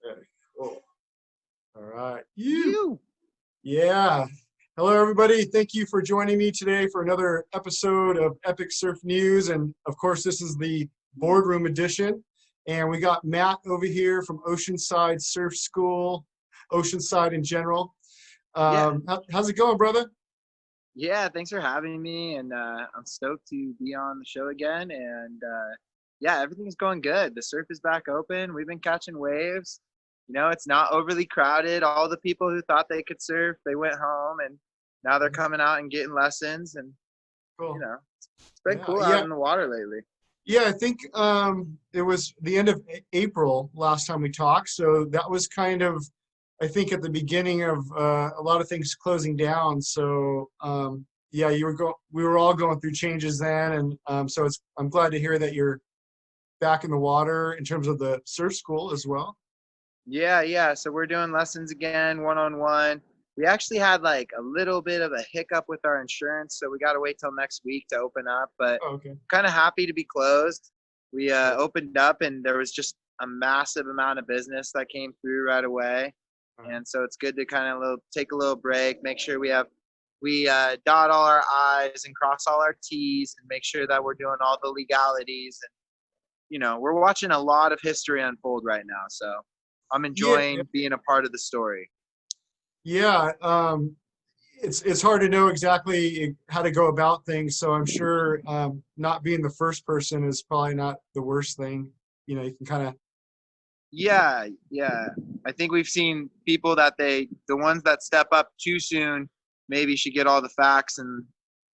Okay, cool. All right. You. Yeah. Hello, everybody. Thank you for joining me today for another episode of Epic Surf News. And of course, this is the boardroom edition. And we got Matt over here from Oceanside Surf School, Oceanside in general. Yeah. How's it going, brother? Yeah, thanks for having me, and I'm stoked to be on the show again. And yeah, everything's going good. The surf is back open. We've been catching waves. You know, it's not overly crowded. All the people who thought they could surf, they went home, and now they're coming out and getting lessons. And Cool. you know, it's been Yeah, cool yeah. out in the water lately. Yeah, I think it was the end of April last time we talked. So that was kind of, I think, at the beginning of a lot of things closing down. So yeah, we were all going through changes then, and so I'm glad to hear that you're back in the water in terms of the surf school as well. Yeah. So we're doing lessons again, one-on-one. We actually had like a little bit of a hiccup with our insurance, so we got to wait till next week to open up. But Oh, okay. kind of happy to be closed. We opened up, and there was just a massive amount of business that came through right away. And so it's good to kind of take a little break, make sure we dot all our I's and cross all our T's, and make sure that we're doing all the legalities. And you know, we're watching a lot of history unfold right now, so I'm enjoying being a part of the story. Yeah, it's hard to know exactly how to go about things. So I'm sure not being the first person is probably not the worst thing. You know, you can kind of. Yeah. I think we've seen people that the ones that step up too soon, maybe should get all the facts and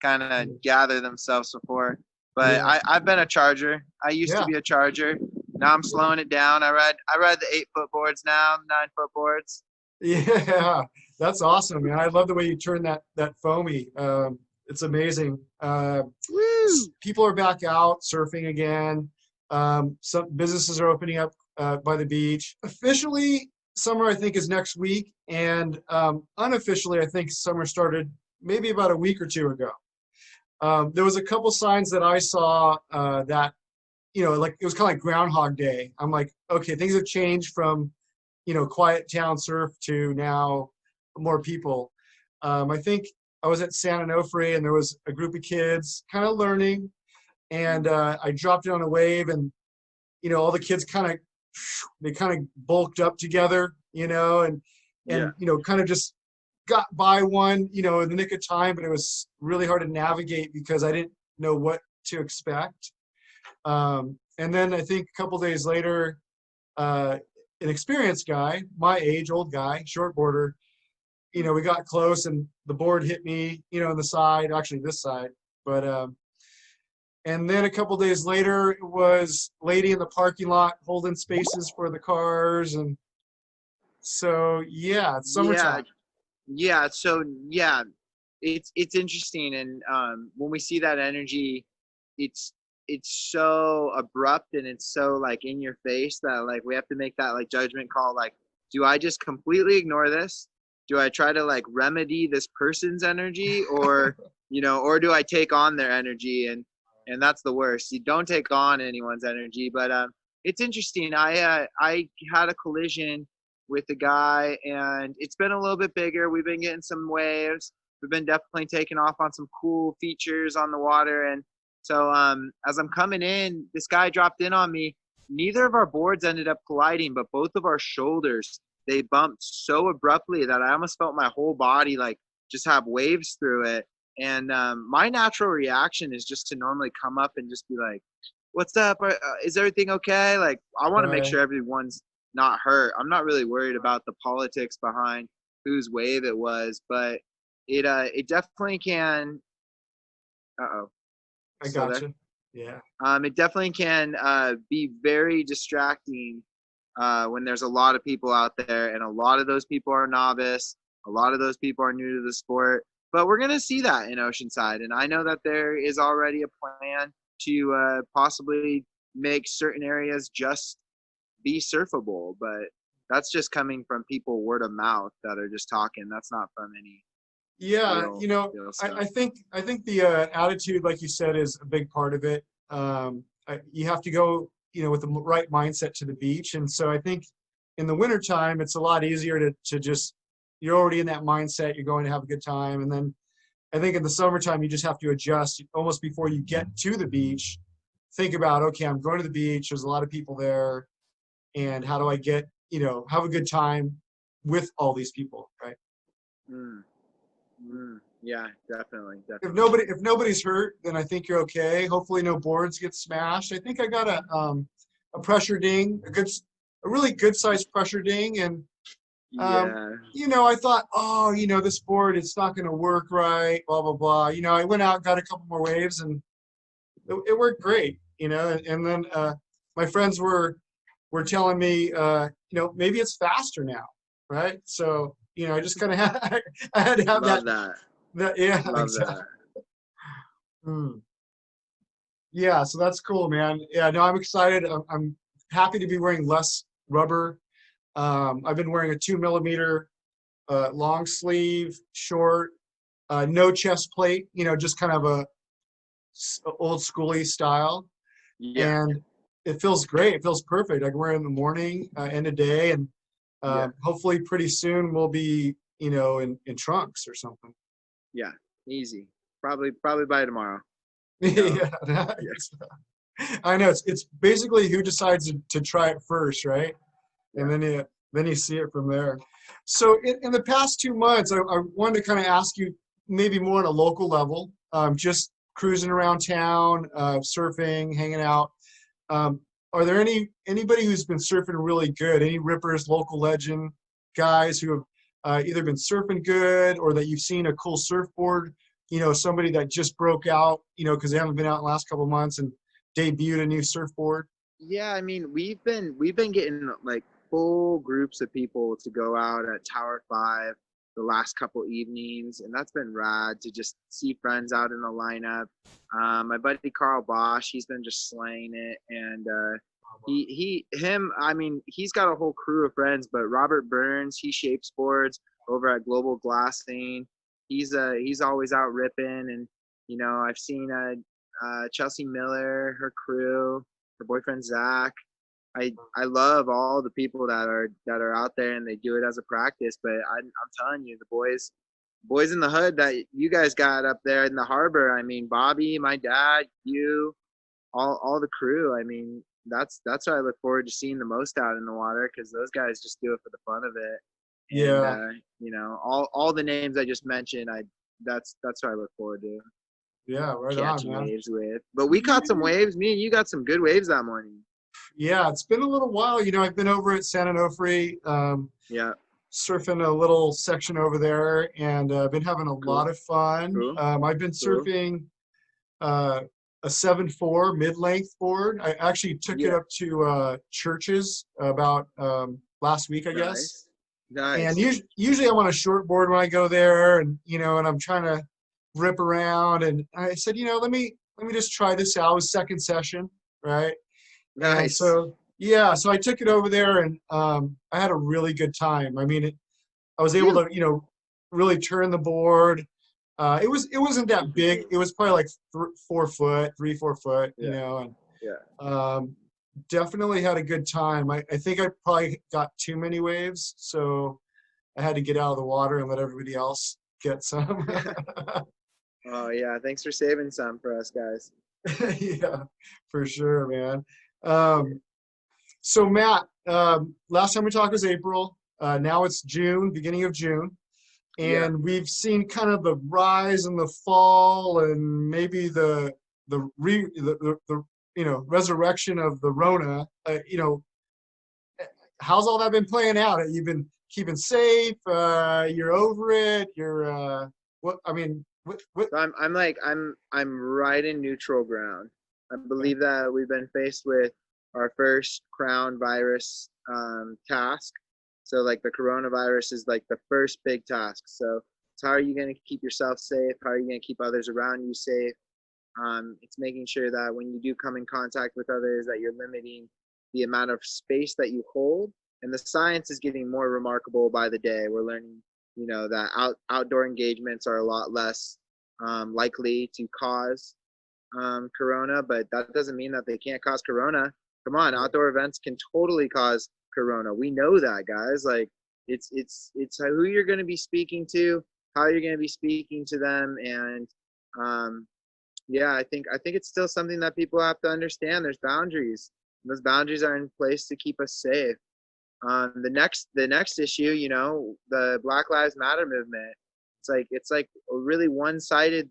kind of gather themselves before. But Yeah. I've been a charger. I used to be a charger. Now I'm slowing it down. I ride the 8-foot boards now, 9-foot boards. Yeah, that's awesome, man. I love the way you turn that foamy. It's amazing. People are back out surfing again. Some businesses are opening up by the beach. Officially, summer I think is next week, and unofficially I think summer started maybe about a week or two ago. There was a couple signs that I saw that, you know, like it was kind of like Groundhog Day. I'm like, okay, things have changed from, you know, quiet town surf to now more people. I think I was at San Onofre, and there was a group of kids kind of learning, and I dropped in on a wave, and you know, all the kids kind of bulked up together, you know, and you know, kind of just got by one, you know, in the nick of time, but it was really hard to navigate because I didn't know what to expect. And then I think a couple days later, an experienced guy, my age, old guy, shortboarder, you know, we got close and the board hit me, you know, on the side, actually this side. But and then a couple days later, it was lady in the parking lot holding spaces for the cars. And so, yeah, it's summertime. Yeah. So yeah, it's interesting. And when we see that energy, it's so abrupt, and it's so like in your face that like we have to make that like judgment call. Like, do I just completely ignore this? Do I try to like remedy this person's energy, or you know, or do I take on their energy? And that's the worst. You don't take on anyone's energy. But it's interesting. I had a collision with a guy, and it's been a little bit bigger. We've been getting some waves. We've been definitely taking off on some cool features on the water. And so as I'm coming in, this guy dropped in on me. Neither of our boards ended up colliding, but both of our shoulders, they bumped so abruptly that I almost felt my whole body like just have waves through it. And my natural reaction is just to normally come up and just be like, what's up? Is everything okay? Like, I want to make sure everyone's not hurt. I'm not really worried about the politics behind whose wave it was, but it definitely can. I gotcha. Yeah. It definitely can be very distracting when there's a lot of people out there, and a lot of those people are novice. A lot of those people are new to the sport. But we're going to see that in Oceanside. And I know that there is already a plan to possibly make certain areas just be surfable. But that's just coming from people word of mouth that are just talking. That's not from any. Yeah, you know, I think the attitude, like you said, is a big part of it. You have to go, you know, with the right mindset to the beach. And so I think in the wintertime, it's a lot easier to just, you're already in that mindset, you're going to have a good time. And then I think in the summertime, you just have to adjust almost before you get to the beach. Think about, okay, I'm going to the beach. There's a lot of people there. And how do I get, have a good time with all these people, right? Yeah, definitely. If nobody's hurt, then I think you're okay. Hopefully no boards get smashed. I think I got a pressure ding, a really good sized pressure ding. And, I thought, this board, it's not going to work right, blah, blah, blah. I went out, got a couple more waves, and it worked great, and then my friends were telling me, maybe it's faster now, right? So, I just kind of I had to have Love that. Love exactly. Yeah, so that's cool, man. Yeah, no, I'm excited. I'm happy to be wearing less rubber. I've been wearing a 2mm long sleeve, short, no chest plate, just kind of a old schooly style. Yeah. And it feels great. It feels perfect. I can wear it in the morning, end of day, and hopefully pretty soon we'll be, in trunks or something. Yeah, easy. Probably by tomorrow. Yeah, nice. I know it's basically who decides to try it first, right? Yeah. And then you see it from there. So in the past 2 months, I wanted to kind of ask you maybe more on a local level, just cruising around town, surfing, hanging out. Are there anybody who's been surfing really good? Any rippers, local legend guys who have either been surfing good or that you've seen a cool surfboard? Somebody that just broke out, because they haven't been out in the last couple of months and debuted a new surfboard. Yeah, I mean, we've been getting like full groups of people to go out at Tower 5 the last couple evenings, and that's been rad to just see friends out in the lineup. My buddy KARL BOSCH, he's been just slaying it, and I mean, he's got a whole crew of friends, but Robert Burns, he shapes boards over at Global Glassing. He's always out ripping, and I've seen Chelsea Miller, her crew, her boyfriend Zach. I love all the people that are out there and they do it as a practice. But I'm telling you, the boys in the hood that you guys got up there in the harbor. I mean, Bobby, my dad, you, all the crew. I mean, that's what I look forward to seeing the most out in the water, because those guys just do it for the fun of it. Yeah. And, all the names I just mentioned, that's what I look forward to. Yeah, right Catching on, man. waves with. But we caught some waves. Me and you got some good waves that morning. Yeah, it's been a little while. I've been over at San Onofre, surfing a little section over there, and I've been having a lot of fun. Cool. I've been surfing a 7.4 mid-length board. I actually took it up to Churches about last week, I guess. Nice. And usually I'm on a short board when I go there, and and I'm trying to rip around. And I said, let me just try this out. It was second session, right? Nice. And so I took it over there, and I had a really good time. I mean, I was able to really turn the board. It wasn't that big. It was probably like 4 foot, 3-4 foot, and definitely had a good time. I think I probably got too many waves, so I had to get out of the water and let everybody else get some. Oh yeah, thanks for saving some for us guys. Yeah, for sure, man. So Matt, last time we talked was April. Now it's June, beginning of June. And we've seen kind of the rise in the fall, and maybe the resurrection of the Rona. How's all that been playing out? You've been keeping safe. You're over it. You're what? I mean, what? So I'm right in neutral ground. I believe that we've been faced with our first crown virus task. So like the coronavirus is like the first big task. So how are you going to keep yourself safe? How are you going to keep others around you safe? It's making sure that when you do come in contact with others, that you're limiting the amount of space that you hold. And the science is getting more remarkable by the day. We're learning, that outdoor engagements are a lot less likely to cause corona, but that doesn't mean that they can't cause corona. Come on, outdoor events can totally cause Corona. We know that, guys. Like, it's who you're going to be speaking to, how you're going to be speaking to them, and yeah, I think it's still something that people have to understand. There's boundaries. Those boundaries are in place to keep us safe. The next issue, you know, the Black Lives Matter movement. It's like a really one-sided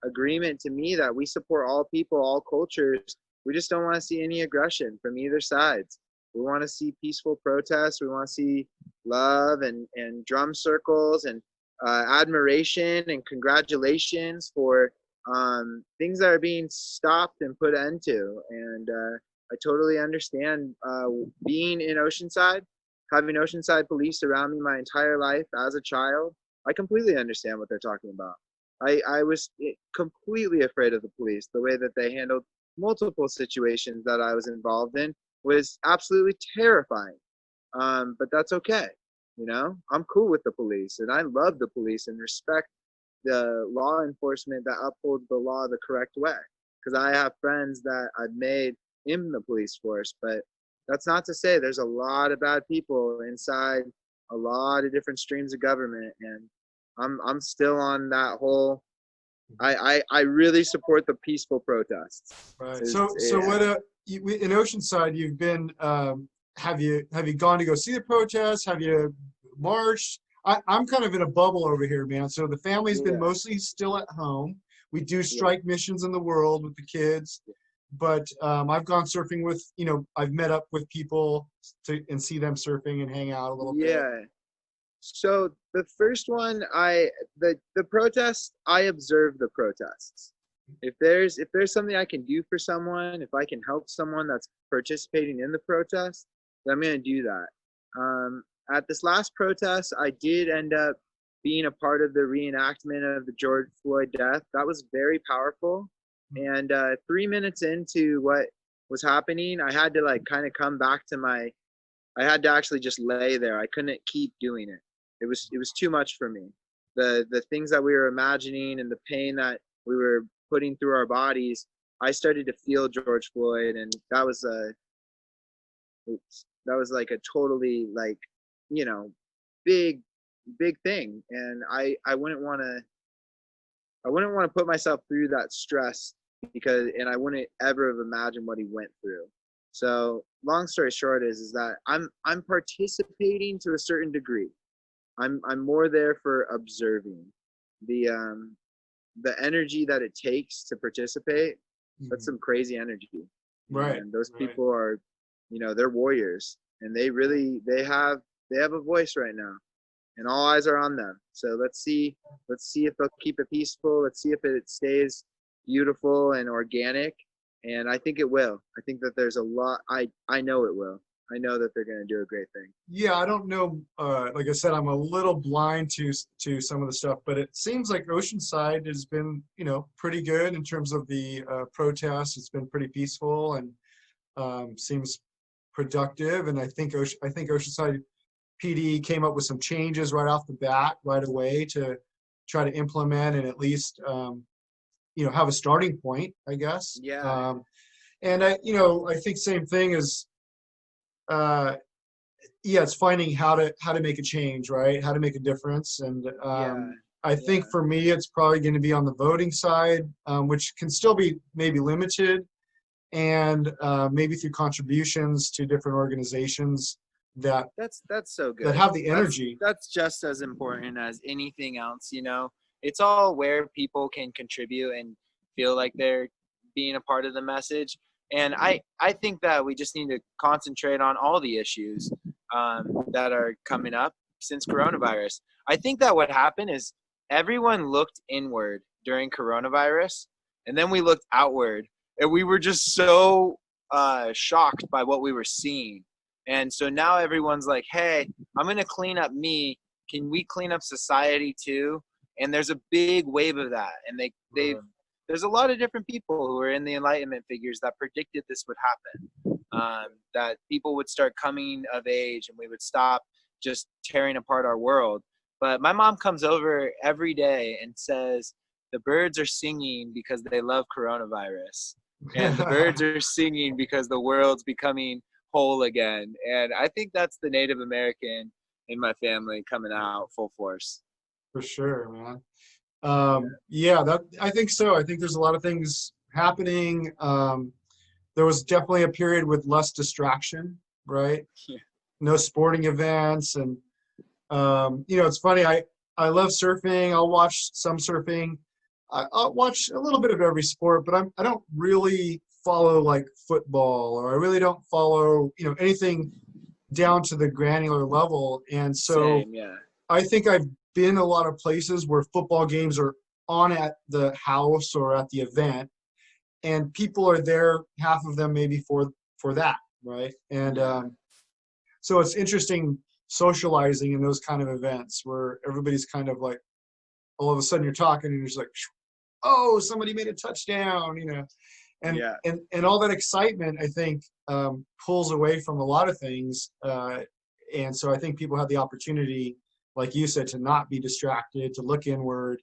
agreement to me that we support all people, all cultures. We just don't want to see any aggression from either sides. We want to see peaceful protests. We want to see love and drum circles and admiration and congratulations for things that are being stopped and put end to. And I totally understand being in Oceanside, having Oceanside police around me my entire life as a child. I completely understand what they're talking about. I was completely afraid of the police. The way that they handled multiple situations that I was involved in was absolutely terrifying. But that's okay. You know, I'm cool with the police, and I love the police and respect the law enforcement that upholds the law the correct way. Because I have friends that I've made in the police force, but that's not to say there's a lot of bad people inside a lot of different streams of government, and I'm still on that whole. I really support the peaceful protests. Right. So what in Oceanside you've been? Have you gone to go see the protests? Have you marched? I'm kind of in a bubble over here, man. So the family's been mostly still at home. We do strike missions in the world with the kids, but I've gone surfing with, you know, I've met up with people and see them surfing and hang out a little bit. Yeah. So the first one, the protests, I observe the protests. If there's something I can do for someone, if I can help someone that's participating in the protest, then I'm going to do that. At this last protest, I did end up being a part of the reenactment of the George Floyd death. That was very powerful. And 3 minutes into what was happening, I had to like kind of come back to I had to actually just lay there. I couldn't keep doing it. It was too much for me. The things that we were imagining and the pain that we were putting through our bodies, I started to feel George Floyd, and that was like a totally, like, you know, big thing. And I wouldn't want to put myself through that stress, and I wouldn't ever have imagined what he went through. So long story short is that I'm participating to a certain degree. I'm more there for observing the energy that it takes to participate. That's some crazy energy. Right. And those people are, you know, they're warriors, and they have a voice right now, and all eyes are on them. So let's see if they'll keep it peaceful. Let's see if it stays beautiful and organic. And I think it will. I think that there's a lot. I know it will. I know that they're going to do a great thing. Yeah, I don't know. Like I said, I'm a little blind to some of the stuff, but it seems like Oceanside has been, you know, pretty good in terms of the protests. It's been pretty peaceful and seems productive. And I think Oceanside PD came up with some changes right off the bat, right away, to try to implement and at least, you know, have a starting point, I guess. Yeah. And I think same thing is, it's finding how to make a change, right? How to make a difference. And I think for me, it's probably going to be on the voting side, which can still be maybe limited, and maybe through contributions to different organizations that's so good, that have the energy. That's just as important as anything else. You know, it's all where people can contribute and feel like they're being a part of the message. And I think that we just need to concentrate on all the issues that are coming up since coronavirus. I think that what happened is everyone looked inward during coronavirus, and then we looked outward, and we were just so shocked by what we were seeing. And so now everyone's like, hey, I'm going to clean up me. Can we clean up society too? And there's a big wave of that. And there's a lot of different people who are in the Enlightenment figures that predicted this would happen, that people would start coming of age and we would stop just tearing apart our world. But my mom comes over every day and says, the birds are singing because they love coronavirus. And the birds are singing because the world's becoming whole again. And I think that's the Native American in my family coming out full force. For sure, man. Yeah, that I think so. I think there's a lot of things happening. There was definitely a period with less distraction, right? Yeah. No sporting events, and you know, it's funny. I love surfing. I'll watch some surfing. I'll watch a little bit of every sport, but I don't really follow like football, or I really don't follow, you know, anything down to the granular level. And so Same, yeah. I think I've been a lot of places where football games are on at the house or at the event, and people are there, half of them maybe for that, right? And so it's interesting socializing in those kind of events where everybody's kind of like, all of a sudden you're talking and you're just like, oh, somebody made a touchdown, you know, and Yeah. and all that excitement, I think, pulls away from a lot of things, and so I think people have the opportunity, like you said, to not be distracted, to look inward,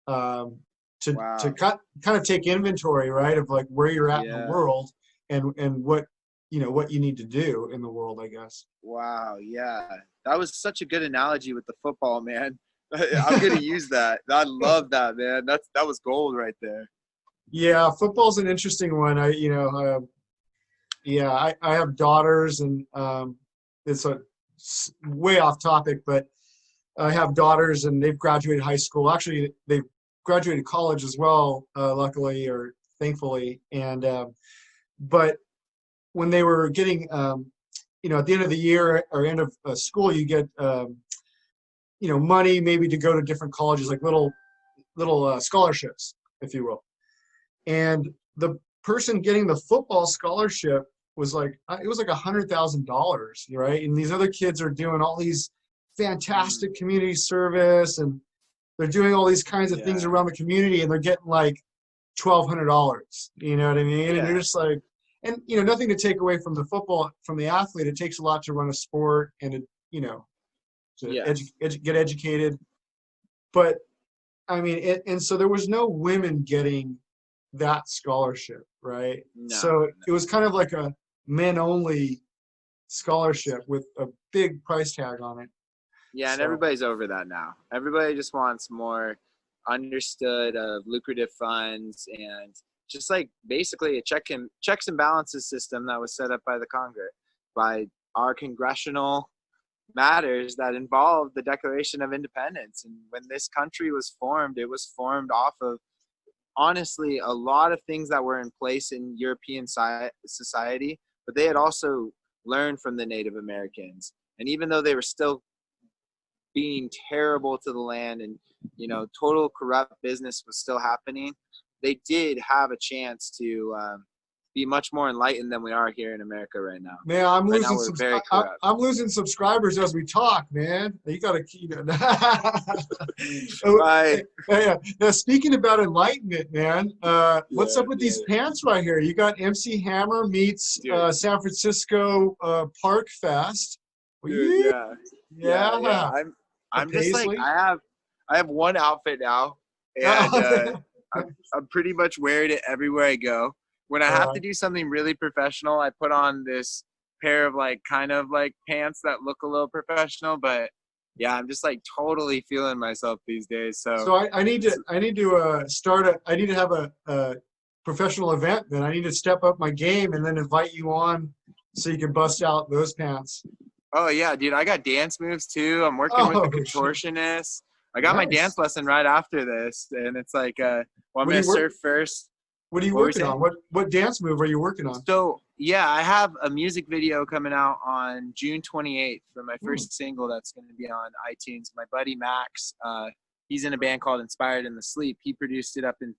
to kind of take inventory, right, of like where you're at in the world, and what, you know, what you need to do in the world, I guess. Wow, yeah. That was such a good analogy with the football, man. I'm gonna use that. I love that, man. That was gold right there. Yeah, football's an interesting one. I have daughters, and it's way off topic, but I have daughters, and they've graduated high school. Actually, they've graduated college as well, luckily or thankfully. And but when they were getting, you know, at the end of the year or end of school, you get, you know, money maybe to go to different colleges, like little scholarships, if you will. And the person getting the football scholarship was like, it was like $100,000, right? And these other kids are doing all these fantastic community service, and they're doing all these kinds of things around the community, and they're getting like $1,200. You know what I mean? And you're just like, and you know, nothing to take away from the football, from the athlete. It takes a lot to run a sport, and you know, to get educated. But I mean, and so there was no women getting that scholarship, right? No, so it was kind of like a men only scholarship with a big price tag on it. Yeah, and everybody's over that now. Everybody just wants more understood of lucrative funds, and just like basically a checks and balances system that was set up by the Congress, by our congressional matters that involved the Declaration of Independence. And when this country was formed, it was formed off of, honestly, a lot of things that were in place in European society, but they had also learned from the Native Americans. And even though they were still being terrible to the land, and, you know, total corrupt business was still happening, they did have a chance to be much more enlightened than we are here in America right now. Man, I'm losing subscribers as we talk, man. You got to keep it. Right. Yeah. Now, speaking about enlightenment, man, what's up with these pants right here? You got MC Hammer meets San Francisco Park Fest. Dude, yeah. I'm just like, I have one outfit now, and I'm pretty much wearing it everywhere I go. When I have to do something really professional, I put on this pair of like kind of like pants that look a little professional, but yeah, I'm just like totally feeling myself these days. So I need to I need to have a professional event. Then I need to step up my game and then invite you on so you can bust out those pants. Oh yeah, dude, I got dance moves too. I'm working with a contortionist. I got my dance lesson right after this, and it's like, well, I'm gonna surf first. What are you working on? What dance move are you working on? So yeah, I have a music video coming out on June 28th for my first single that's going to be on iTunes. My buddy Max, he's in a band called Inspired in the Sleep. He produced it up in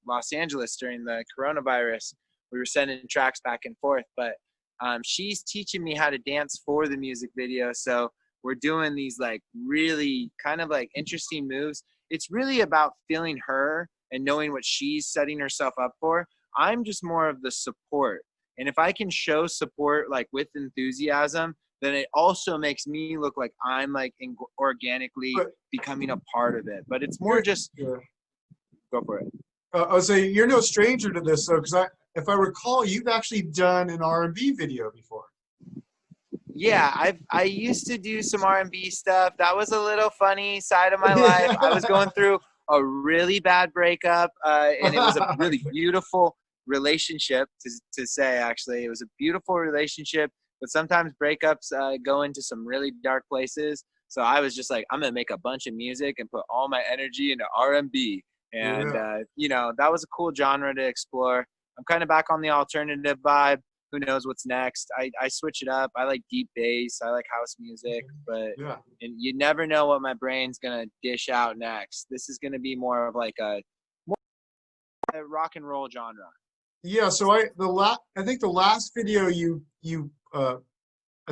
Los Angeles during the coronavirus. We were sending tracks back and forth, but she's teaching me how to dance for the music video. So we're doing these like really kind of like interesting moves. It's really about feeling her and knowing what she's setting herself up for. I'm just more of the support. And if I can show support like with enthusiasm, then it also makes me look like I'm like organically becoming a part of it. But it's more just go for it. I'll say you're no stranger to this though, because if I recall, you've actually done an R&B video before. Yeah, I used to do some R&B stuff. That was a little funny side of my life. I was going through a really bad breakup, and it was a really beautiful relationship to say. Actually, it was a beautiful relationship, but sometimes breakups go into some really dark places. So I was just like, I'm gonna make a bunch of music and put all my energy into R&B, and you know, that was a cool genre to explore. I'm kind of back on the alternative vibe. Who knows what's next? I switch it up. I like deep bass. I like house music, but and you never know what my brain's gonna dish out next. This is gonna be more of like a rock and roll genre. Yeah. So I think the last video you I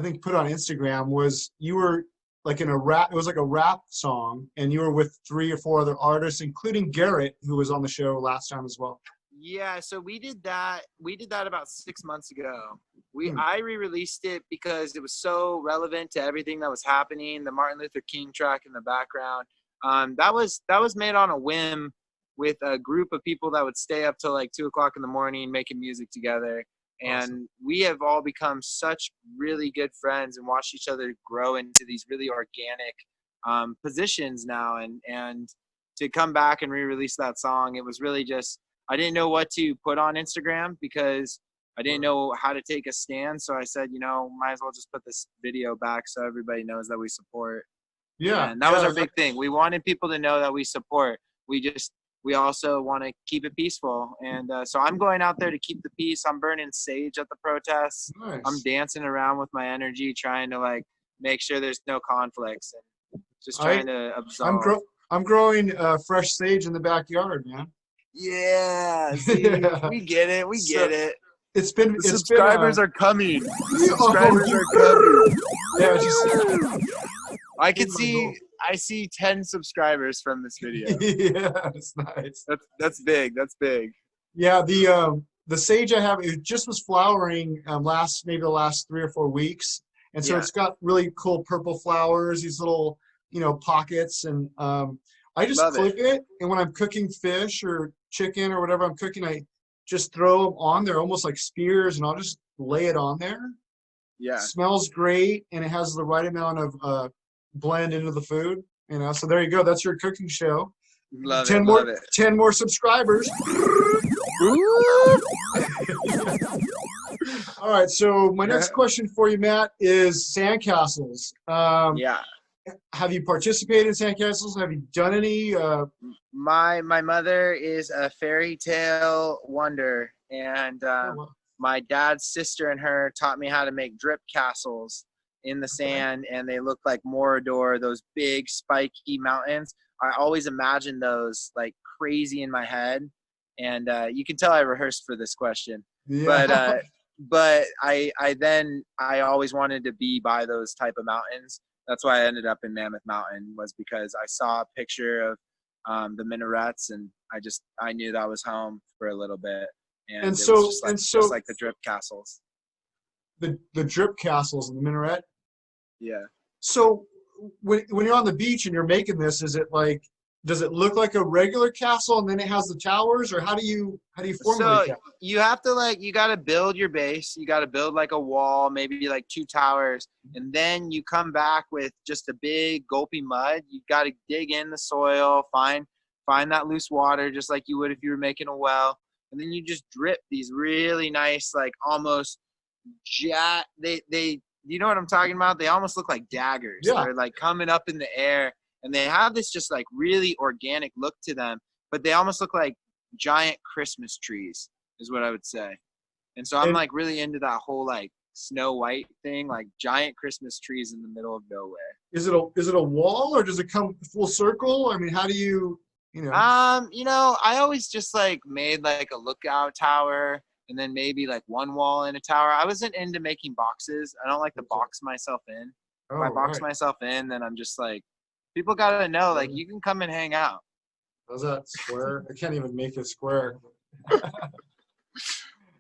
think put on Instagram was you were like in a rap. It was like a rap song, and you were with 3 or 4 other artists, including Garret, who was on the show last time as well. Yeah, so we did that about 6 months ago. I re-released it because it was so relevant to everything that was happening. The Martin Luther King track in the background. That was made on a whim with a group of people that would stay up till like 2 o'clock in the morning making music together. And awesome. We have all become such really good friends and watched each other grow into these really organic positions now. And to come back and re-release that song, it was really just, I didn't know what to put on Instagram because I didn't know how to take a stand. So I said, you know, might as well just put this video back so everybody knows that we support. Yeah. And that was our big thing. We wanted people to know that we support. We also want to keep it peaceful. And so I'm going out there to keep the peace. I'm burning sage at the protests. Nice. I'm dancing around with my energy, trying to like make sure there's no conflicts and just trying to absolve. I'm growing fresh sage in the backyard, man. Yeah, see, we get it. We get it. The subscribers are coming. The subscribers are coming. Yeah, I see 10 subscribers from this video. Yeah, that's nice. That's big. That's big. Yeah, the sage I have, it just was flowering maybe the last 3 or 4 weeks, and so it's got really cool purple flowers, these little pockets, and I just clip it, and when I'm cooking fish or chicken or whatever I'm cooking, I just throw them on there almost like spears, and I'll just lay it on there. Yeah. It smells great, and it has the right amount of blend into the food, so there you go. That's your cooking show. Love 10 more subscribers. All right, so my next question for you, Matt, is sandcastles. Yeah. Have you participated in sandcastles? Have you done any? My mother is a fairy tale wonder, and my dad's sister and her taught me how to make drip castles in the sand, and they look like Mordor, those big spiky mountains. I always imagined those like crazy in my head, and you can tell I rehearsed for this question. Yeah. But I always wanted to be by those type of mountains. That's why I ended up in Mammoth Mountain, was because I saw a picture of the minarets, and I knew that was home for a little bit. And so just like the drip castles. The drip castles and the minaret. Yeah. So when you're on the beach and you're making this, does it look like a regular castle and then it has the towers, or how do you formulate that? You have to you got to build your base. You got to build like a wall, maybe like 2 towers, and then you come back with just a big gulpy mud. You got to dig in the soil, find that loose water, just like you would if you were making a well, and then you just drip these really nice, like almost they you know what I'm talking about? They almost look like daggers. Yeah. They're like coming up in the air. And they have this just like really organic look to them, but they almost look like giant Christmas trees is what I would say. And so I'm like really into that whole like Snow White thing, like giant Christmas trees in the middle of nowhere. Is it a wall, or does it come full circle? I mean, how do you I always just like made like a lookout tower, and then maybe like one wall in a tower. I wasn't into making boxes. I don't like to box myself in. If I box myself in, then I'm just like, people gotta know, like, you can come and hang out. How's that square? I can't even make it square.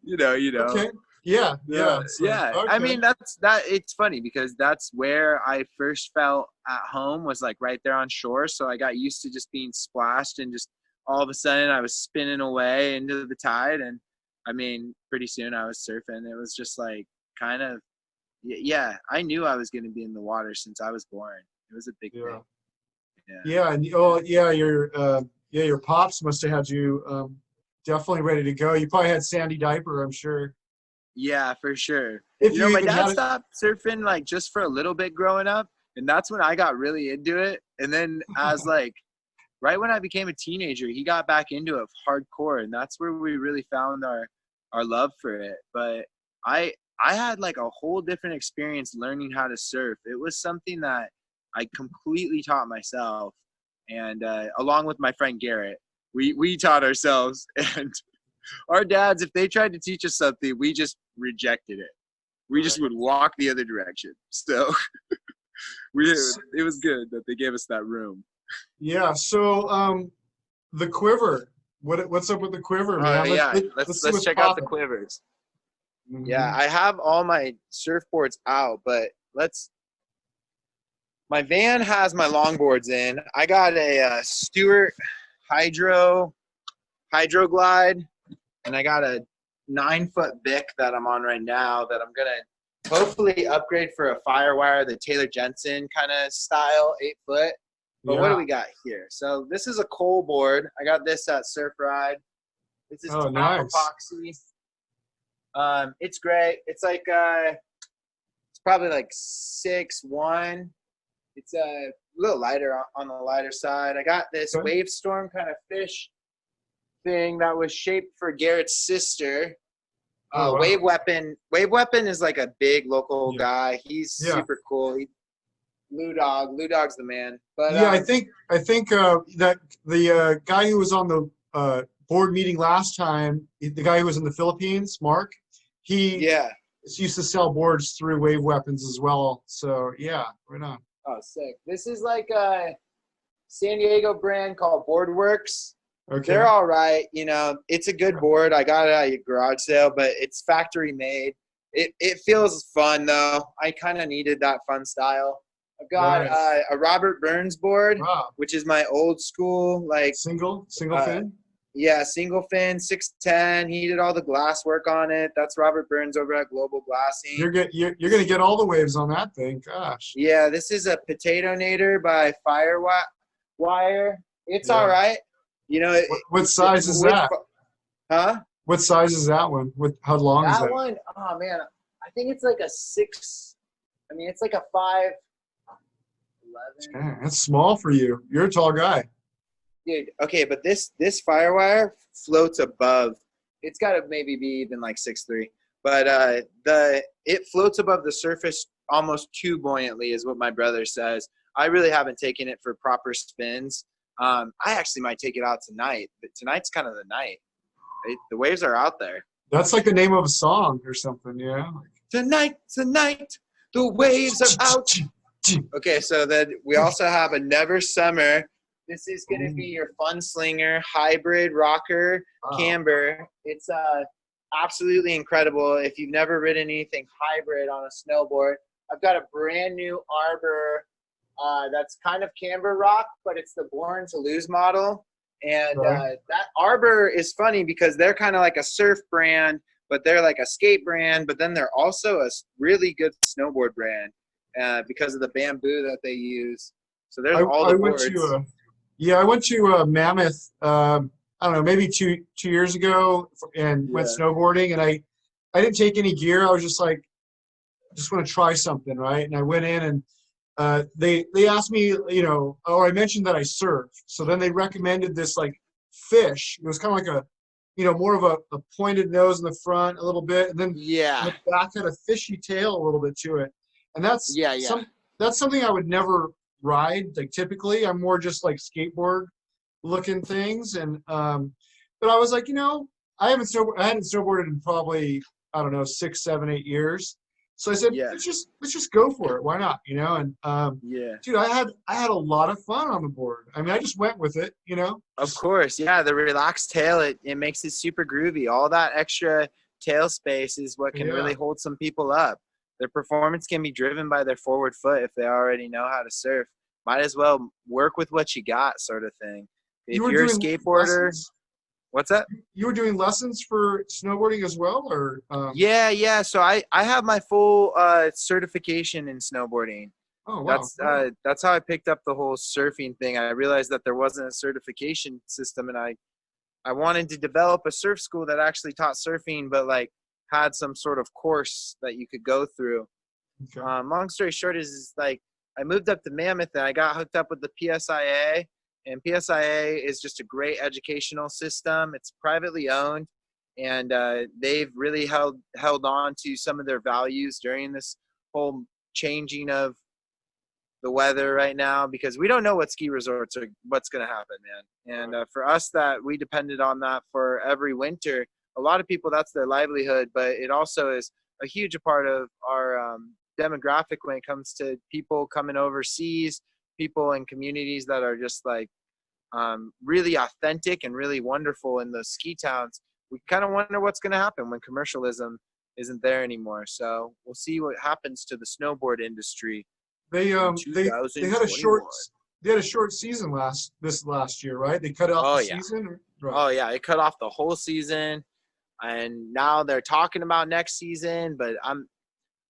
you know. Okay. Yeah. Okay. I mean, it's funny because that's where I first felt at home, was like right there on shore. So I got used to just being splashed, and just all of a sudden I was spinning away into the tide. And I mean, pretty soon I was surfing. It was just like kind of, Yeah, I knew I was going to be in the water since I was born. It was a big Yeah. thing. Yeah. Yeah, and your pops must have had you definitely ready to go. You probably had Sandy diaper, I'm sure. Yeah, for sure. If You you know, my even dad had it. stopped surfing like just for a little bit growing up, and that's when I got really into it. And then as like right when I became a teenager, he got back into it hardcore, and that's where we really found our love for it. But I I had like a whole different experience learning how to surf. It was something that I completely taught myself, and along with my friend Garret, we taught ourselves. And our dads, if they tried to teach us something, we just rejected it. We just would walk the other direction. So it was good that they gave us that room. Yeah. So the quiver. What's up with the quiver, man? Yeah, Let's see let's what's check out the popping. quivers. Yeah, Mhm. I have all my surfboards out, but my van has my longboards in. I got a Stewart Hydro Glide, and I got a 9-foot Bic that I'm on right now that I'm gonna hopefully upgrade for a FIREWIRE, the Taylor Jensen kind of style, 8-foot. But what do Yeah. we got here? So this is a Cole board. I got this at Surf Ride. This is Oh, top nice. epoxy. It's great. It's like it's probably like 6'1". It's a little lighter on the lighter side. I got this Okay. Wave Storm kind of fish thing that was shaped for Garrett's sister. Oh, wow. Wave Weapon is like a big local Yeah. guy. He's Yeah. super cool. Lou Dog's the man. But Yeah, I think that the guy who was on the board meeting last time, the guy who was in the Philippines, Mark, he yeah. used to sell boards through Wave Weapons as well. So yeah, right on. Oh, sick. This is like a San Diego brand called Boardworks. Okay. They're all right. You know, it's a good board. I got it at a garage sale, but it's factory made. It feels fun though. I kind of needed that fun style. I've got Nice. a Robert Burns board, Wow. which is my old school, like Single uh, fin. yeah, single fin, 610. He did all the glass work on it. That's Robert Burns over at Global Glassing. You're gonna get all the waves on that thing. Gosh. Yeah, this is a Potato Nader by FIREWIRE. It's all right. You know, What size is that? Huh? What size is that one? How long is That that? one, oh man, I think it's like a 6. I mean, it's like a 5'11". Dang, that's small for you. You're a tall guy. Dude, okay, but this FIREWIRE floats above. It's got to maybe be even like 6'3". But it floats above the surface almost too buoyantly, is what my brother says. I really haven't taken it for proper spins. I actually might take it out tonight, but tonight's kind of the night. The waves are out there. That's like the name of a song or something, yeah. Tonight, the waves are out. Okay, so then we also have a Never Summer. This is going to be your Fun Slinger hybrid rocker camber. It's absolutely incredible. If you've never ridden anything hybrid on a snowboard, I've got a brand new Arbor that's kind of camber rock, but it's the Born to Lose model. And that Arbor is funny because they're kind of like a surf brand, but they're like a skate brand, but then they're also a really good snowboard brand because of the bamboo that they use. So there's all the boards. I went to Mammoth, I don't know, maybe two years ago and went snowboarding, and I didn't take any gear. I was just like, just want to try something, right? And I went in and they asked me, I mentioned that I surf. So then they recommended this like fish. It was kind of like more of a pointed nose in the front a little bit, and then the back had a fishy tail a little bit to it. And that's something I would never ride. Like typically, I'm more just like skateboard looking things. And but I was like, I hadn't snowboarded in probably, I don't know, 6, 7, 8 years. So I said, let's just go for it. Why not? And dude, I had a lot of fun on the board. I mean, I just went with it, Of course, yeah. The relaxed tail, it makes it super groovy. All that extra tail space is what can really hold some people up. Their performance can be driven by their forward foot if they already know how to surf. Might as well work with what you got, sort of thing. If you're a skateboarder, What's that? You were doing lessons for snowboarding as well, or? Yeah. So I have my full certification in snowboarding. Oh wow. That's how I picked up the whole surfing thing. I realized that there wasn't a certification system, and I wanted to develop a surf school that actually taught surfing, but like had some sort of course that you could go through. Okay. Long story short is like I moved up to Mammoth and I got hooked up with the PSIA, and PSIA is just a great educational system. It's privately owned, and they've really held on to some of their values during this whole changing of the weather right now, because we don't know what ski resorts are, what's going to happen, man. And for us, that we depended on that for every winter, a lot of people, that's their livelihood, but it also is a huge part of our demographic when it comes to people coming overseas, people in communities that are just like really authentic and really wonderful in those ski towns. We kind of wonder what's going to happen when commercialism isn't there anymore. So we'll see what happens to the snowboard industry. They had a short season this last year, right? They cut off the season. Right. Oh yeah, it cut off the whole season, and now they're talking about next season. But I'm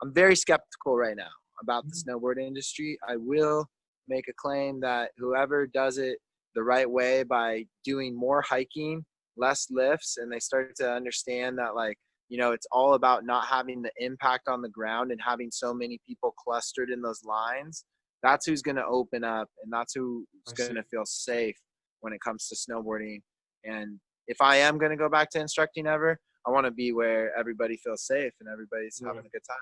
very skeptical right now about the snowboard industry. I will make a claim that whoever does it the right way by doing more hiking, less lifts, and they start to understand that, like, you know, it's all about not having the impact on the ground and having so many people clustered in those lines. That's who's going to open up, and that's who's going to feel safe when it comes to snowboarding. And if I am going to go back to instructing ever, I want to be where everybody feels safe and everybody's having a good time.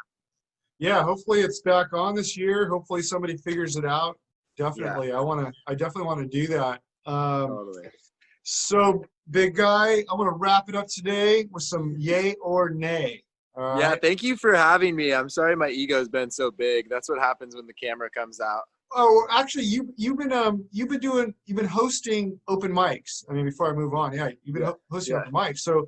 Yeah, hopefully it's back on this year. Hopefully somebody figures it out. Definitely. Yeah. I definitely want to do that. Totally. So, big guy, I want to wrap it up today with some yay or nay. Yeah, thank you for having me. I'm sorry my ego's been so big. That's what happens when the camera comes out. Oh, actually, you've been hosting open mics. I mean, before I move on, you've been hosting open mics. So,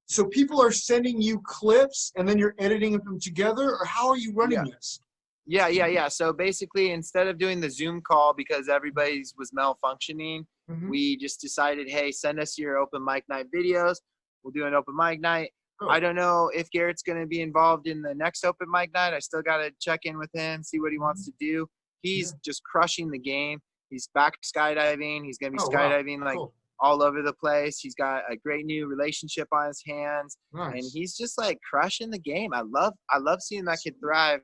so people are sending you clips, and then you're editing them together, or how are you running this? Yeah. So basically, instead of doing the Zoom call because everybody's was malfunctioning, we just decided, hey, send us your open mic night videos. We'll do an open mic night. Oh. I don't know if Garrett's going to be involved in the next open mic night. I still got to check in with him, see what he wants to do. He's just crushing the game. He's back skydiving. He's going to be skydiving all over the place. He's got a great new relationship on his hands. Nice. And he's just like crushing the game. I love seeing that kid thrive.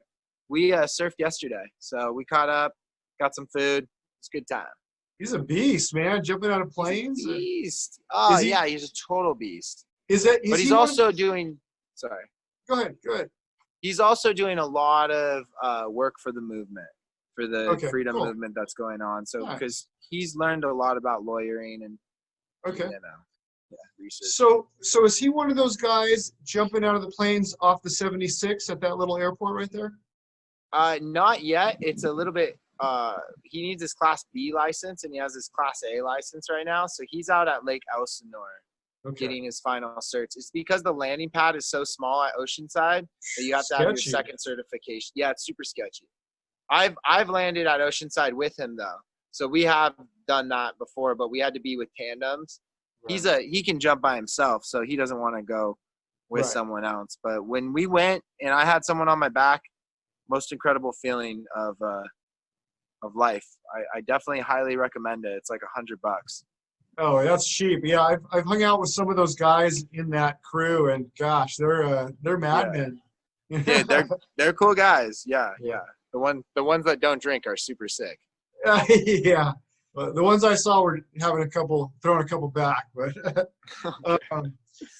We surfed yesterday, so we caught up, got some food. It's a good time. He's a beast, man. Jumping out of planes. He's a beast. Oh, yeah, he's a total beast. But he's also doing. Sorry. Go ahead. He's also doing a lot of work for the movement, for the freedom movement that's going on. So because he's learned a lot about lawyering and research. So is he one of those guys jumping out of the planes off the 76 at that little airport right there? Not yet. It's a little bit. He needs his Class B license, and he has his Class A license right now. So he's out at Lake Elsinore getting his final certs. It's because the landing pad is so small at Oceanside that you have to have your second certification. Yeah, it's super sketchy. I've landed at Oceanside with him though, so we have done that before, but we had to be with tandems. Right. He can jump by himself, so he doesn't want to go with someone else. But when we went and I had someone on my back, most incredible feeling of life. I definitely highly recommend it. It's like $100. Oh, that's cheap. Yeah, I've hung out with some of those guys in that crew, and gosh, they're madmen. Yeah, they're cool guys. Yeah. The ones that don't drink are super sick. Yeah, the ones I saw were throwing a couple back. But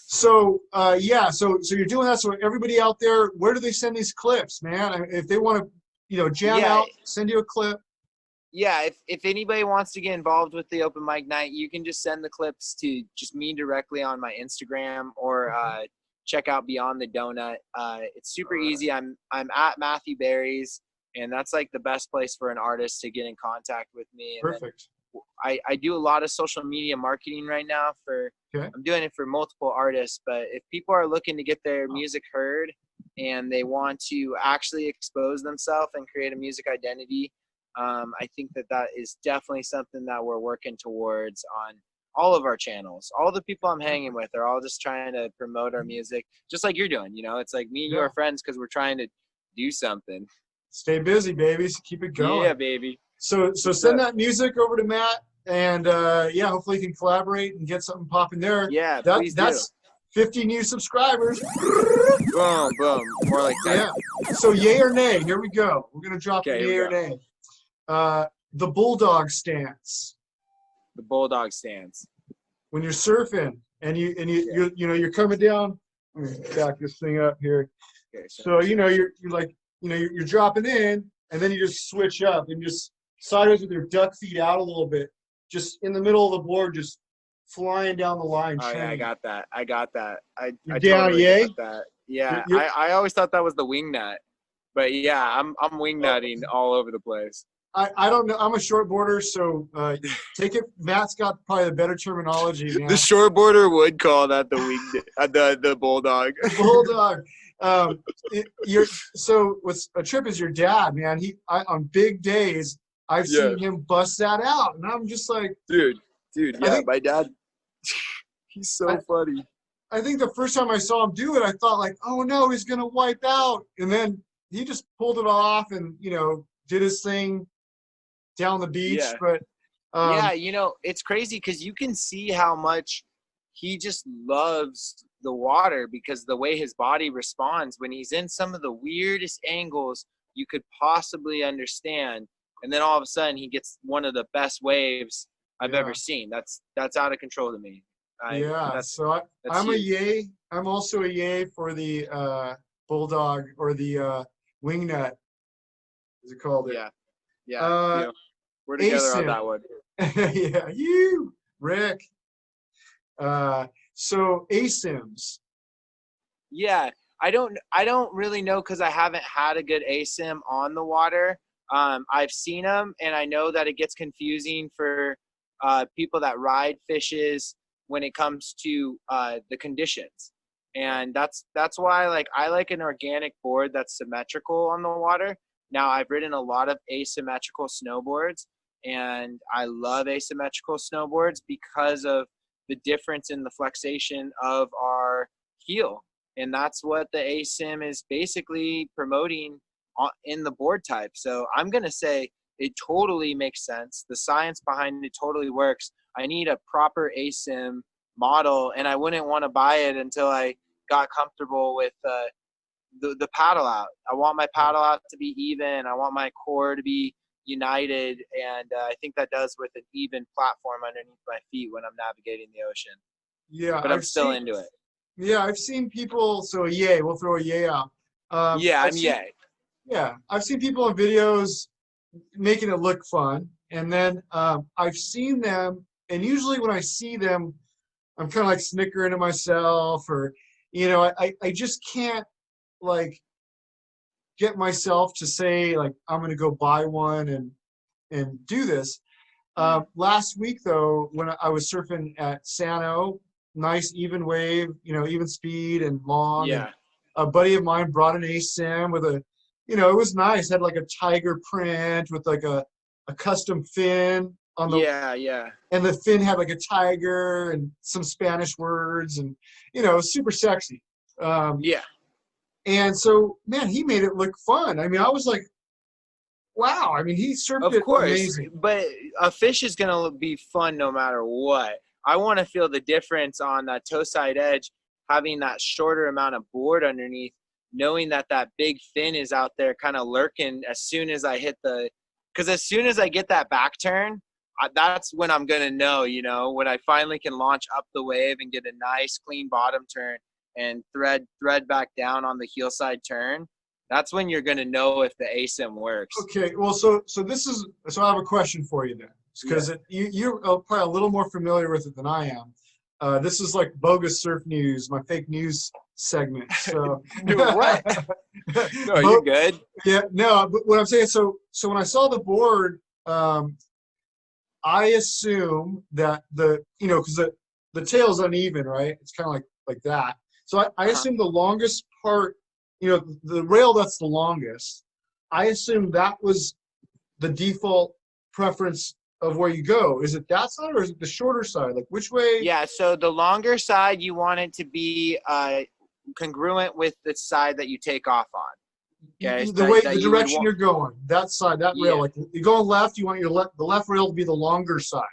so you're doing that. So everybody out there, where do they send these clips, man? I mean, if they want to, jam out, send you a clip. Yeah, if anybody wants to get involved with the open mic night, you can just send the clips to just me directly on my Instagram, or check out Beyond the Donut. It's super easy. I'm at Matthew Berries, and that's like the best place for an artist to get in contact with me. And perfect. I do a lot of social media marketing right now I'm doing it for multiple artists, but if people are looking to get their music heard and they want to actually expose themselves and create a music identity, I think that is definitely something that we're working towards all of our channels. All the people I'm hanging with are all just trying to promote our music, just like you're doing. You know, it's like me and you are friends because we're trying to do something. Stay busy, babies. Keep it going. Yeah, baby. So send that music over to Matt, and yeah, hopefully you can collaborate and get something popping there. Yeah, please that's 50 new subscribers. Boom, boom. More like that. Yeah. So yay or nay? Here we go. We're gonna drop Okay, the yay or nay. The bulldog stance. The bulldog stance. When you're surfing and you're coming down. Let me back this thing up here. Okay, so you're like you're dropping in, and then you just switch up and just sideways with your duck feet out a little bit, just in the middle of the board, just flying down the line. Oh yeah, I got that. I down, totally yay? got that. Yeah, I always thought that was the wingnut, but yeah, I'm wingnutting all over the place. I don't know. I'm a shortboarder, so take it. Matt's got probably the better terminology. Man. The shortboarder would call that the wingnut, the bulldog. Bulldog. So what's a trip is your dad, man. On big days I've seen him bust that out, and I'm just like, dude, yeah, my dad. He's so funny. I think the first time I saw him do it, I thought like, oh no, he's gonna wipe out, and then he just pulled it off and did his thing down the beach. Yeah. But yeah, it's crazy because you can see how much he just loves the water, because the way his body responds when he's in some of the weirdest angles you could possibly understand, and then all of a sudden he gets one of the best waves I've ever seen. That's out of control to me. So I'm huge. A yay. I'm also a yay for the bulldog, or the wingnut, as it called it. Yeah. We're together on that one. Yeah, you, Rick. So ASIMs. Yeah, I don't really know, because I haven't had a good ASIM on the water. I've seen them, and I know that it gets confusing for people that ride fishes when it comes to the conditions, and that's why I like an organic board that's symmetrical on the water. Now, I've ridden a lot of asymmetrical snowboards, and I love asymmetrical snowboards because of the difference in the flexation of our heel. And that's what the ASIM is basically promoting in the board type. So I'm going to say it totally makes sense. The science behind it totally works. I need a proper ASIM model, and I wouldn't want to buy it until I got comfortable with the paddle out. I want my paddle out to be even. I want my core to be united, and I think that does with an even platform underneath my feet when I'm navigating the ocean. Yeah, but I'm still into it. Yeah, I've seen people. So yay, we'll throw a yay out. Yay. Yeah, I've seen people in videos making it look fun, and then I've seen them, and usually when I see them, I'm kind of like snickering to myself, or I just can't get myself to say I'm gonna go buy one and do this. Last week though, when I was surfing at Sano, nice even wave, even speed and long. Yeah. And a buddy of mine brought an ASIM with a, it was nice. Had a tiger print with a custom fin on the. Yeah. And the fin had a tiger and some Spanish words, and it was super sexy. Yeah. And so, man, he made it look fun. I mean, I was like, wow. I mean, he surfed it amazing. But a fish is going to be fun no matter what. I want to feel the difference on that toe side edge, having that shorter amount of board underneath, knowing that big fin is out there kind of lurking as soon as I hit because as soon as I get that back turn, that's when I'm going to know, when I finally can launch up the wave and get a nice clean bottom turn and thread back down on the heel side turn. That's when you're going to know if the ASIM works. Okay, well, so I have a question for you then, because you're probably a little more familiar with it than I am. This is like bogus surf news, my fake news segment. So what? No, you're good. Yeah, no, but what I'm saying, so when I saw the board, I assume that because the tail's uneven, right? It's kind of like that. So I assume the longest part, the rail that's the longest, I assume that was the default preference of where you go. Is it that side or is it the shorter side? Like which way? Yeah, so the longer side, you want it to be congruent with the side that you take off on. Okay, The direction you're going, that side, that rail. Yeah. Like you're going left, you want the left rail to be the longer side.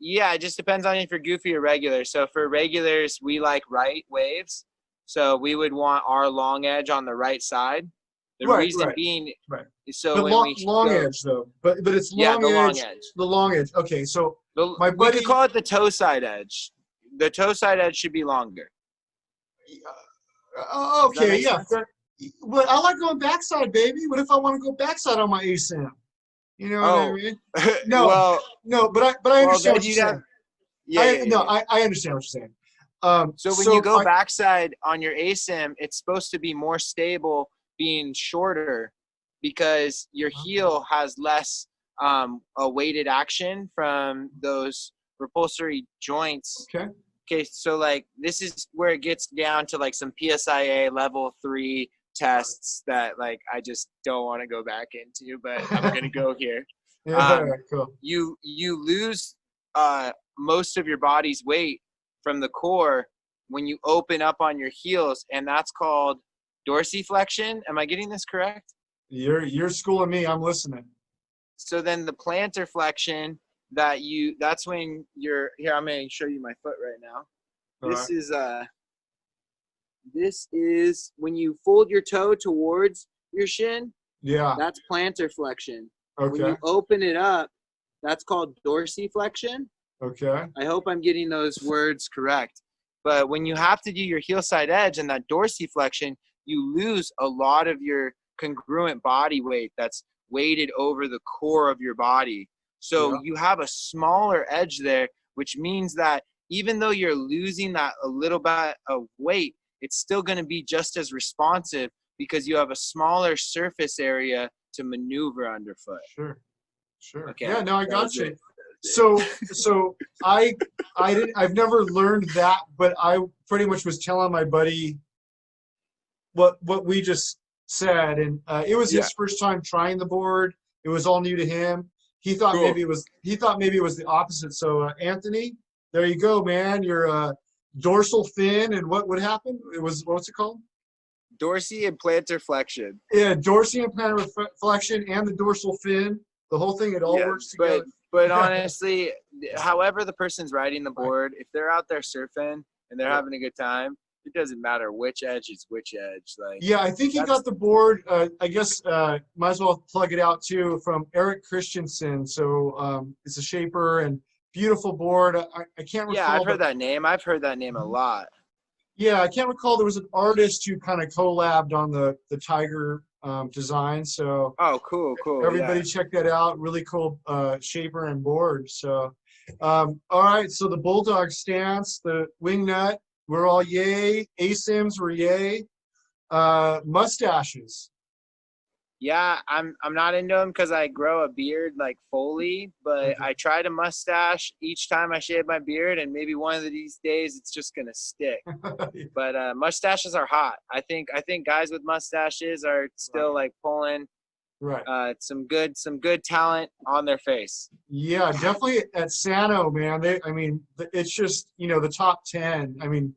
Yeah, it just depends on if you're goofy or regular. So for regulars, we like right waves. So we would want our long edge on the right side. The reason being, so but when long edge though. But it's long the edge. long edge. The long edge. Okay, so we could call it the toe side edge. The toe side edge should be longer. Okay, yeah. But I like going backside, baby. What if I want to go backside on my ASIM? You know what I mean? No, but I understand what you're saying. I understand what you're saying. So when you go backside on your ASIM, it's supposed to be more stable being shorter because your heel has less a weighted action from those repulsory joints. Okay, so like this is where it gets down to like some PSIA level 3 tests that like I just don't want to go back into, but I'm gonna go here. Cool. You lose most of your body's weight from the core when you open up on your heels, and that's called dorsiflexion. Am I getting this correct? You're schooling me. I'm listening. So then the plantar flexion that's when you're here. I'm going to show you my foot right now. This is when you fold your toe towards your shin. Yeah. That's plantar flexion. Okay. When you open it up, that's called dorsiflexion. Okay. I hope I'm getting those words correct. But when you have to do your heel side edge and that dorsiflexion, you lose a lot of your congruent body weight that's weighted over the core of your body. So you have a smaller edge there, which means that even though you're losing that a little bit of weight, it's still going to be just as responsive because you have a smaller surface area to maneuver underfoot. Sure. Okay. Yeah, no, I got you. So I've never learned that, but I pretty much was telling my buddy what we just said, and it was his first time trying the board. It was all new to him. He thought maybe it was the opposite. So Anthony, there you go, man. Your dorsal fin and what would happen? What's it called? Dorsal and plantar flexion. Yeah, dorsal and plantar flexion and the dorsal fin. The whole thing, it all works together. But honestly, however the person's riding the board, if they're out there surfing and they're having a good time, it doesn't matter which edge is which edge. Like, yeah, I think he got the board. I guess might as well plug it out too, from Eric Christensen. So it's a shaper and beautiful board. I can't recall. Yeah, I've heard that name. I've heard that name a lot. Yeah, I can't recall. There was an artist who kind of collabed on the Tiger design. So cool. Everybody check that out. Really cool shaper and board. So all right. So the Bulldog stance, the wingnut, we're all yay. ASIMs were yay. Mustaches. Yeah, I'm not into them because I grow a beard like Foley, but I tried a mustache each time I shave my beard, and maybe one of these days it's just gonna stick. But mustaches are hot. I think guys with mustaches are still like pulling some good talent on their face. Yeah, definitely at Sano, man. It's just the top 10. I mean,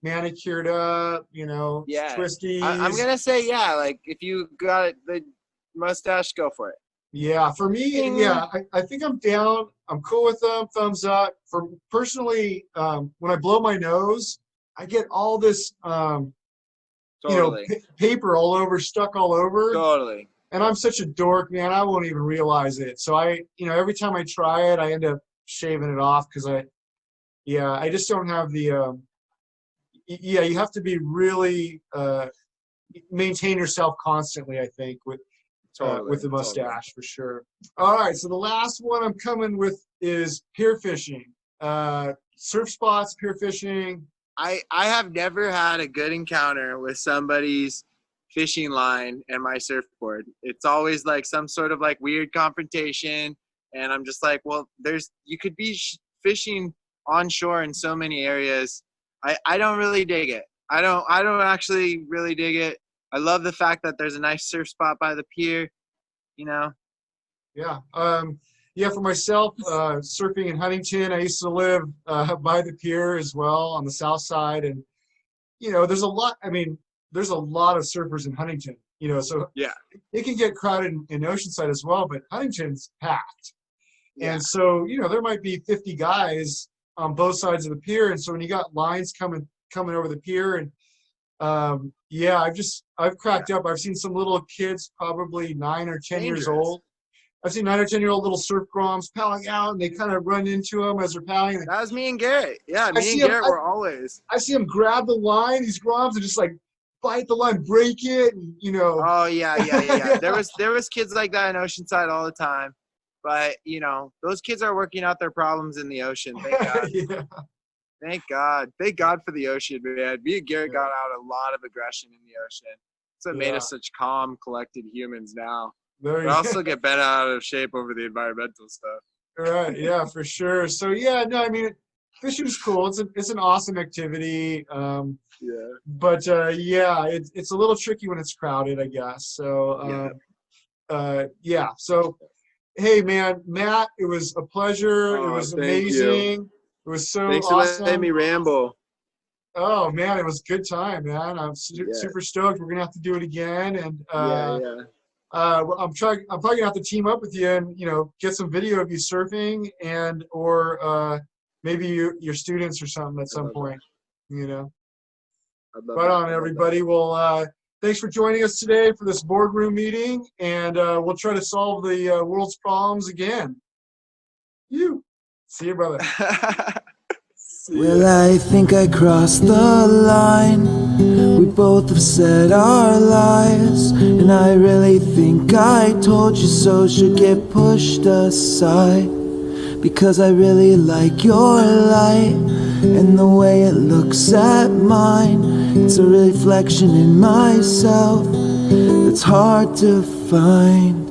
manicured up, twisties. I'm gonna say like if you got the mustache, go for it. Yeah, for me, I think I'm down. I'm cool with them. Thumbs up. For personally, when I blow my nose, I get all this paper all over, stuck all over. Totally. And I'm such a dork, man. I won't even realize it. So every time I try it, I end up shaving it off because I just don't have the you have to be really maintain yourself constantly, I think, with the mustache for sure. All right, so the last one I'm coming with is pier fishing. Surf spots, pier fishing. I have never had a good encounter with somebody's fishing line and my surfboard. It's always like some sort of like weird confrontation, and I'm just like, well, you could be fishing onshore in so many areas. I don't really dig it. I don't actually really dig it. I love the fact that there's a nice surf spot by the pier, Yeah. Yeah, for myself, surfing in Huntington, I used to live by the pier as well on the south side. And, you know, there's a lot, I mean, there's a lot of surfers in Huntington, you know, so Yeah. it can get crowded in Oceanside as well, but Huntington's packed. Yeah. And so, you know, there might be 50 guys on both sides of the pier. And so when you got lines coming over the pier and, yeah, I've cracked up. I've seen some little kids, probably 9 or 10 years Dangerous. old. I've seen 9 or 10-year-old little surf groms paddling out, and they kind of run into them as they're paddling. That was me and Garrett. Yeah, me see and him- Garrett were always. I see them grab the line, these groms, and just like bite the line, break it, and you know. Oh yeah. There was kids like that in Oceanside all the time, but you know those kids are working out their problems in the ocean. Thank God. Yeah. Thank God for the ocean, man. Me and Garrett got out a lot of aggression in the ocean. That's what made us such calm, collected humans now. There We you also get bent out of shape over the environmental stuff. Right. Yeah, for sure. So yeah, no, I mean, fishing is cool. It's an awesome activity. Yeah. But yeah, it's a little tricky when it's crowded, I guess. So yeah. So hey, man, Matt, it was a pleasure. It Oh, was thank amazing. It was so Thanks for awesome. letting me ramble. Oh man, it was a good time, man. I'm super stoked. We're gonna have to do it again, and Yeah. I'm probably gonna have to team up with you and get some video of you surfing and or maybe your students or something at some point. I'd love Right that. on, everybody. Well, thanks for joining us today for this boardroom meeting, and we'll try to solve the world's problems again. See you, brother. Well, I think I crossed the line. We both have said our lies, and I really think I told you so should get pushed aside. Because I really like your light and the way it looks at mine. It's a reflection in myself that's hard to find.